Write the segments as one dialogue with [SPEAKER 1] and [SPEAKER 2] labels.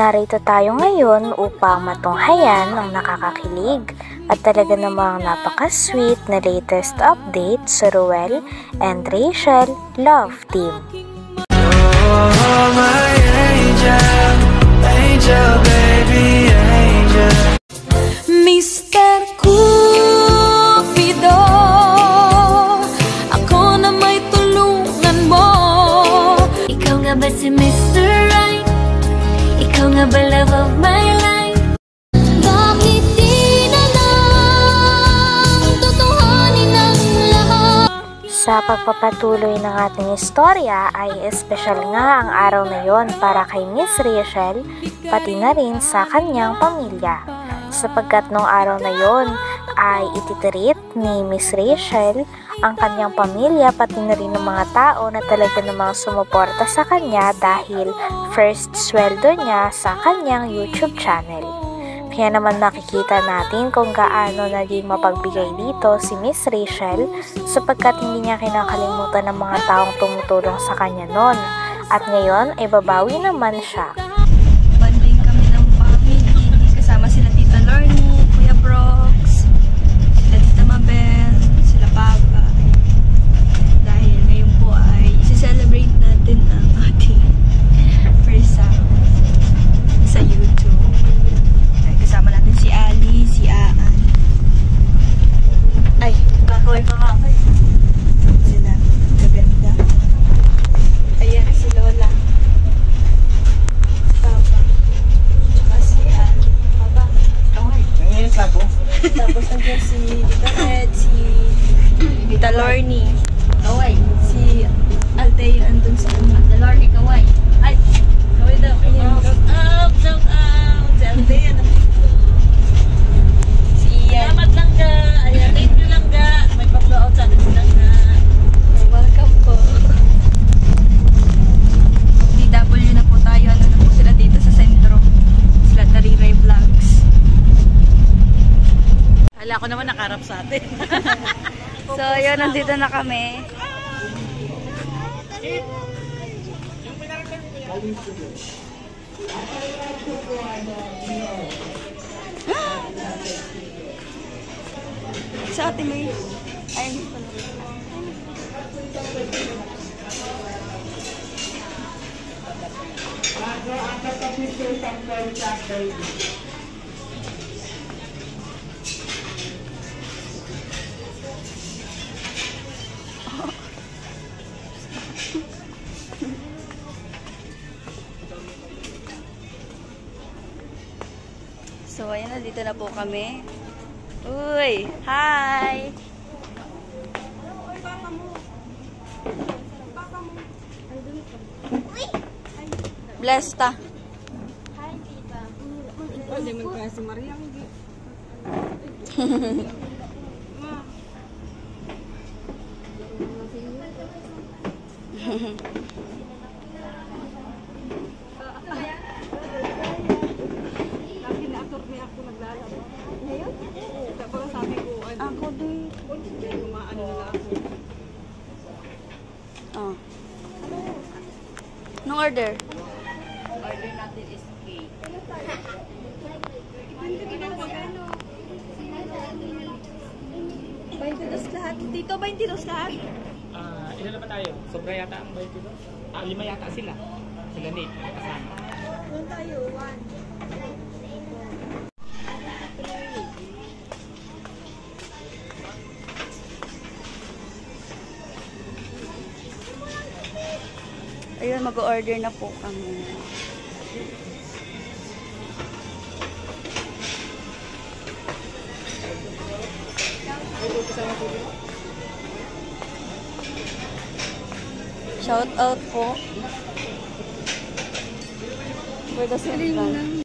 [SPEAKER 1] Narito tayo ngayon upang matunghayan ang nakakakilig at talaga namang napaka-sweet na latest update sa Ruel and Rachel Love Team.
[SPEAKER 2] Oh, my angel, angel, baby, angel.
[SPEAKER 3] Mr. Cupido, ako na may tulungan mo. Ikaw nga ba si Mr. Right? Ikaw nga ba love of my life? Bakit di na lang tutuhanin ang lahat?
[SPEAKER 1] Sa pagpapatuloy ng ating istorya ay espesyal nga ang araw na yon para kay Miss Rachel pati na rin sa kanyang pamilya. Sapagkat nung araw na yon ay ititreat ni Miss Rachel ang kanyang pamilya pati na rin ng mga tao na talaga namang sumuporta sa kanya dahil first sweldo niya sa kanyang YouTube channel. Kaya naman makikita natin kung gaano naging mapagbigay dito si Miss Rachel sapagkat hindi niya kinakalimutan ng mga taong tumutulong sa kanya noon. At ngayon ay babawi naman siya.
[SPEAKER 4] Banding kami ng family, kasama sila Tita Lorny, Kuya Brox, sila Tita Mabel, sila Papa. Dahil ngayon po ay isi-celebrate natin ang ating first sa YouTube. Dahil kasama natin si Ali, si Aan. Ay, kakaway pa kakaway. Sila, gaganda. Ayan si Lola. Tapos nandiyan si Tita Red, si Tita Lorny, kaway. Si Althea andun sa Tita Lorny, kaway. Ay, kaway daw. Shout out. Si Althea nandito. Si Ian. Salamat lang ga. Ayan, thank you lang ga. May pa-blowout sa akin lang ga. Welcome po. DW na po tayo. Ano na po sila dito sa sentro. Sila Tariray Vlogs. Hala ko naman nakarap sa atin. So, yun, nandito na kami. Sa atin may... Ayun pala. So, ayan na, dito na po kami. Uy! Hi! Blessed ta.
[SPEAKER 5] Hi, tita.
[SPEAKER 4] Hindi man kaya si Maria. Hindi. Ako din. Oh. Anong order? Order natin is cake. 22 lahat. Dito, 22 lahat?
[SPEAKER 6] Ilan na ba tayo? Sobra yata ang 22? 5 yata sila. Sila Nate, kasama.
[SPEAKER 4] Doon tayo, 1. Ayun, mag-order na po kami. Shout out po. For the Siligan.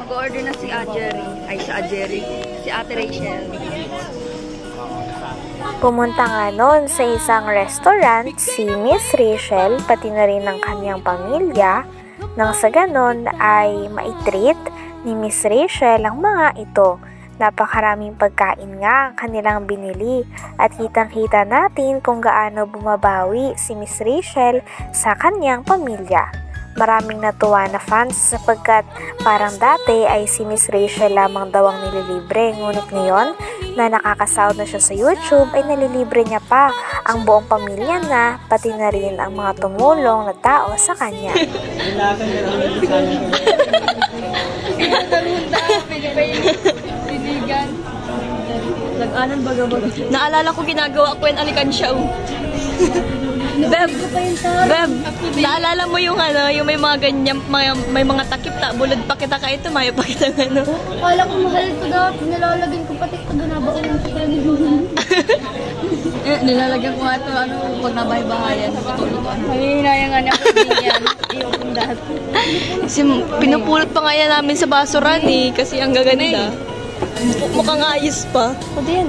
[SPEAKER 4] Mag-order na si Jerry. Ay, si Jerry. Si Ate Rachel.
[SPEAKER 1] Pumunta nga noon sa isang restaurant si Miss Rachel pati na rin ng kanyang pamilya nang sa ganon ay maitreat ni Miss Rachel ang mga ito. Napakaraming pagkain nga ang kanilang binili at kitang-kita natin kung gaano bumabawi si Miss Rachel sa kanyang pamilya. Maraming natuwa na fans sapagkat parang dati ay si Miss Rachel lamang daw ang nililibre, ngunit ngayon na nakakasahod na siya sa YouTube ay nalilibre niya pa ang buong pamilya na pati na rin ang mga tumulong na tao sa kanya.
[SPEAKER 4] Naalala ko ginagawa ko yung alikansya. Beb, naalala mo yung yung may mga ganyan, may mga takip ta, bulod pa kita ka ito, mayo pa kita ano.
[SPEAKER 5] Kala ko mahal ko daw, nilalagyan ko pati ito, ganaba ko ng
[SPEAKER 4] Nilalagyan ko nga ito, pag nabahay-bahayan, luto-lutoan. Mahihinayang nga niya ko din yan, yung dahil. Kasi pinupulot pa nga yan namin sa basuran kasi ang gaganda. Mukhang ayos pa. O din.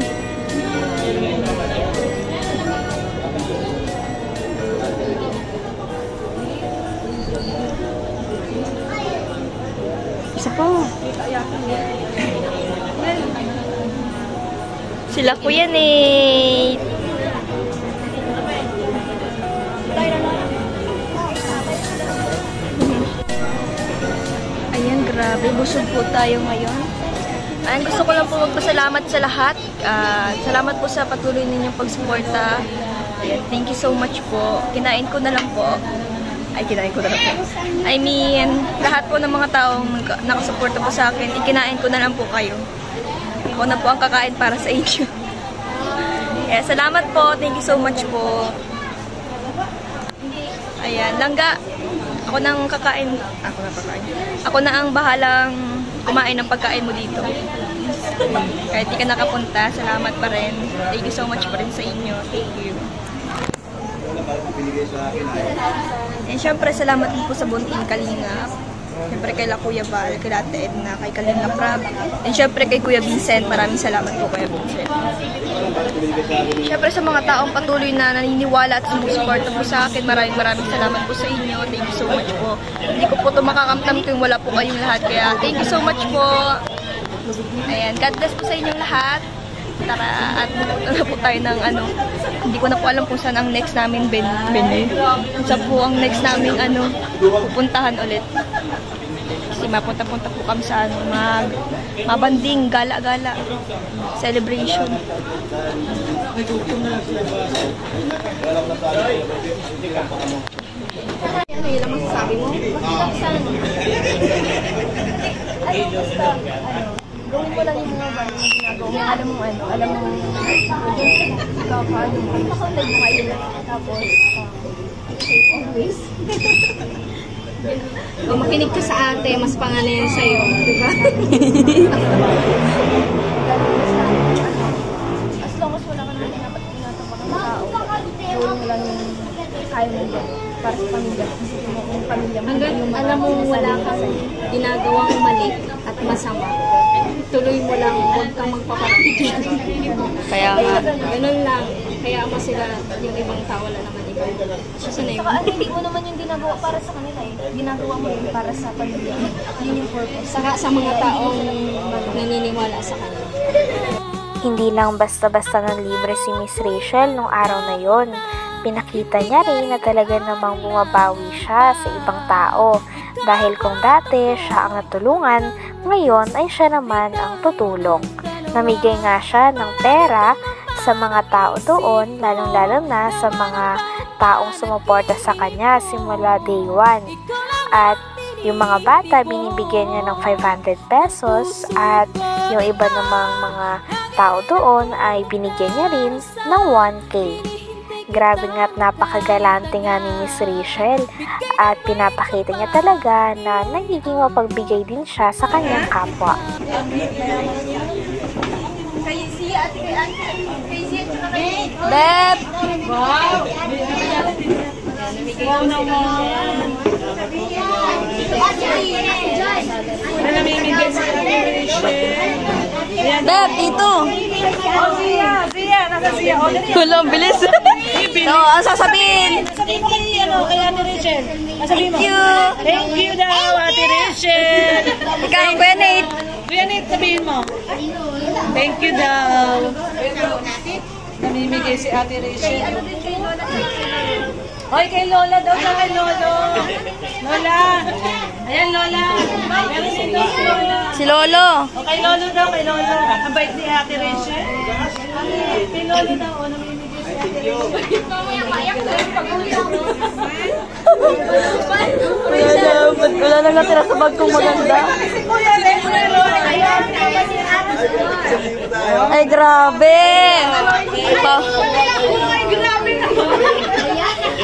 [SPEAKER 4] Isa pa. Sila ko yan Ayan, grabe. Busog po tayo ngayon. Ayan, gusto ko lang po magpasalamat sa lahat. Salamat po sa patuloy ninyong pagsuporta. Ayan, thank you so much po. Kinain ko na lang po. Kinain ko na lang po. I mean, lahat po ng mga taong nakasuporta po sa akin, ikinain ko na lang po kayo. Ako na po ang kakain para sa inyo. Salamat po. Thank you so much po. Ayan, langga. Ako na ang bahalang kumain ng pagkain mo dito. Kahit di ka nakapunta, salamat pa rin. Thank you so much pa rin sa inyo. Thank you. And syempre, salamat din po sa Bunting Kalingap. Syempre kay Kuya Val, kay Ate Edna, kay Kalinga Prab. And syempre kay Kuya Vincent, maraming salamat po Kuya Vincent. Syempre sa mga taong patuloy na naniniwala at sumusuporta po sa akin, maraming salamat po sa inyo. Thank you so much po. Hindi ko po ito makakamtam kung wala po kayong lahat. Kaya thank you so much po. Ayan, God bless po sa inyong lahat. Tara, at pupunta na po tayo ng hindi ko na po alam kung saan ang next namin venue. Saan po ang next namin pupuntahan ulit. Kasi mapunta-punta po kami sa mabanding, gala-gala, celebration. Ano yun ang masasabi mo? Ay, basta, gawin mo lang yung mga bagay na ginagawa. Alam mo ikaw paano mo. Pagkakontag mo kayo lang. Tapos, always.
[SPEAKER 5] Makinig ka sa ate, mas pangalan yan sa'yo. Diba?
[SPEAKER 4] As long as wala ka naman dapat tinatapak ng tao, gawin mo lang yung kaya mo dyan. Para sa pamilya. Isipin mo kung pamilya mo.
[SPEAKER 5] Hanggang alam mo wala kang ginagawang mali at masama. Tuloy mo lang, huwag kang magpapatigil.
[SPEAKER 4] Kaya nga.
[SPEAKER 5] Ganun lang. Kaya mo sila, yung ibang tao wala naman iba. Susunod.
[SPEAKER 4] Saka hindi mo naman yung ginagawa para sa kanila Ginagawa mo yun para sa pamilya. Yun yung purpose.
[SPEAKER 5] Saka sa mga taong naniniwala sa kanila.
[SPEAKER 1] Hindi lang basta-basta ng libre si Miss Rachel nung araw na yon. Pinakita niya rin na talaga namang bumabawi siya sa ibang tao. Dahil kung dati siya ang natulungan, ngayon ay siya naman ang tutulong. Namigay nga siya ng pera sa mga tao doon, lalong-lalo na sa mga taong sumuporta sa kanya simula day 1. At yung mga bata, binibigyan niya ng 500 pesos at yung iba namang mga tao doon ay binigyan niya rin ng 1K. Grabe nga at napakagalante nga ni Miss Rachel at pinapakita niya talaga na nagiging mapagbigay din siya sa kanyang kapwa.
[SPEAKER 4] Beb!
[SPEAKER 5] Wow naman! Namimigay sa Rachel.
[SPEAKER 4] Beb, dito. Wala, ang bilis. No, ang sasabihin.
[SPEAKER 7] Sabihin mo kay Ate Rachel. Sabihin mo.
[SPEAKER 4] Thank you.
[SPEAKER 7] Thank you daw, Ate Rachel.
[SPEAKER 4] Ikaw, Kuya Nate.
[SPEAKER 7] Kuya Nate, sabihin mo. Thank you daw. Namimigay si Ate Rachel. Hoy, kay Lola daw siya, kay Lolo. Lola. Ayan, Lola. Meron si Lola.
[SPEAKER 4] Si Lolo.
[SPEAKER 7] O, kay Lolo daw, kay Lolo. Ang bait ni Ate Rachel. Kay Lolo daw, o, namimigay si Ate Rachel.
[SPEAKER 4] Wala nang natira sa bag kong maganda. Ay, grabe.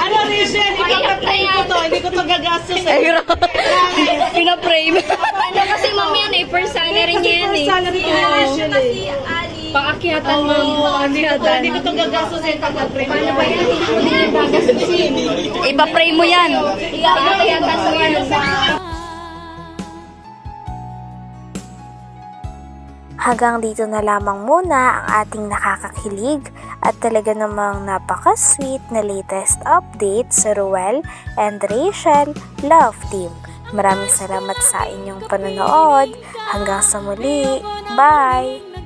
[SPEAKER 7] Ano, Rachel? Ipapatay ko to. Hindi ko to gagastos.
[SPEAKER 4] Ay, grabe. Pinaprame.
[SPEAKER 5] Ano kasi mami yan eh, first salary niya yan eh.
[SPEAKER 7] Salary ko ni Rachel eh.
[SPEAKER 5] Paakyatan ma'am.
[SPEAKER 7] Hindi ko to gagastos eh. Pag-frame.
[SPEAKER 5] Paano ba yan? Hindi niya gagastusin.
[SPEAKER 4] Ipa-frame mo yan.
[SPEAKER 5] Paakyatan mo yan.
[SPEAKER 1] Hanggang dito na lamang muna ang ating nakakakilig at talaga namang napaka-sweet na latest update sa Ruel and Rachel Love Team. Maraming salamat sa inyong panonood. Hanggang sa muli. Bye!